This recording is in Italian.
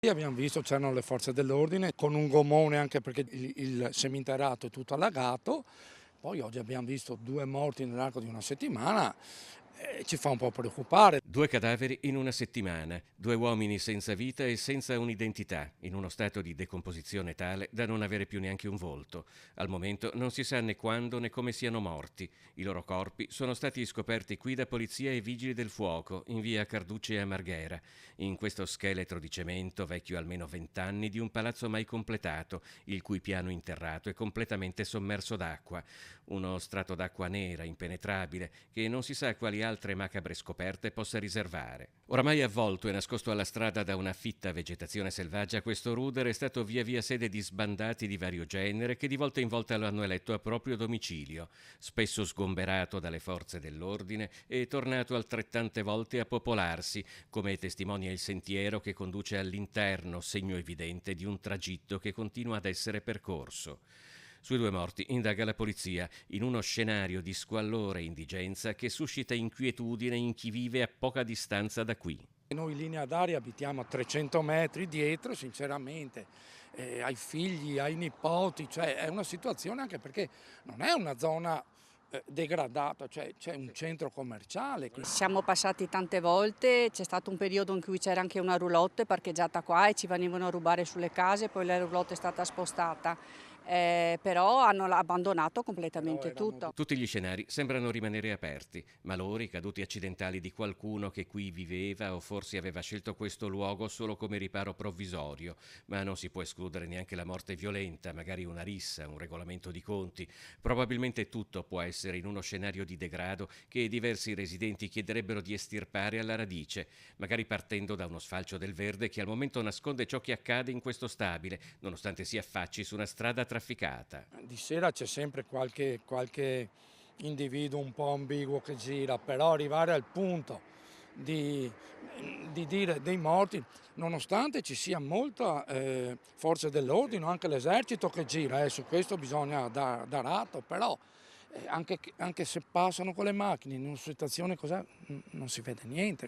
Abbiamo visto c'erano le forze dell'ordine con un gommone anche perché il seminterrato è tutto allagato. Poi oggi abbiamo visto 2 morti nell'arco di una settimana e ci fa un po' preoccupare. 2 cadaveri in una settimana, 2 uomini senza vita e senza un'identità, in uno stato di decomposizione tale da non avere più neanche un volto. Al momento non si sa né quando né come siano morti. I loro corpi sono stati scoperti qui da polizia e vigili del fuoco, in via Carducci a Marghera, in questo scheletro di cemento vecchio almeno 20 anni di un palazzo mai completato, il cui piano interrato è completamente sommerso d'acqua. Uno strato d'acqua nera, impenetrabile, che non si sa quali altre macabre scoperte possa riservare. Oramai avvolto e nascosto alla strada da una fitta vegetazione selvaggia, questo rudere è stato via via sede di sbandati di vario genere che di volta in volta lo hanno eletto a proprio domicilio, spesso sgomberato dalle forze dell'ordine e tornato altrettante volte a popolarsi, come testimonia il sentiero che conduce all'interno, segno evidente di un tragitto che continua ad essere percorso. Sui 2 morti indaga la polizia, in uno scenario di squallore e indigenza che suscita inquietudine in chi vive a poca distanza da qui. Noi in linea d'aria abitiamo a 300 metri dietro, sinceramente, ai figli, ai nipoti, cioè è una situazione anche perché non è una zona degradata, cioè c'è un centro commerciale. Siamo passati tante volte, c'è stato un periodo in cui c'era anche una roulotte parcheggiata qua e ci venivano a rubare sulle case, poi la roulotte è stata spostata, però hanno abbandonato completamente tutto. Tutti gli scenari sembrano rimanere aperti, malori, caduti accidentali di qualcuno che qui viveva o forse aveva scelto questo luogo solo come riparo provvisorio, ma non si può escludere neanche la morte violenta, magari una rissa, un regolamento di conti. Probabilmente tutto può essere in uno scenario di degrado che diversi residenti chiederebbero di estirpare alla radice, magari partendo da uno sfalcio del verde che al momento nasconde ciò che accade in questo stabile, nonostante si affacci su una strada trafficata. Di sera c'è sempre qualche individuo un po' ambiguo che gira, però arrivare al punto di, di dire dei morti, nonostante ci sia molta forza dell'ordine, anche l'esercito che gira, su questo bisogna dar atto, però anche se passano con le macchine in una situazione così non si vede niente.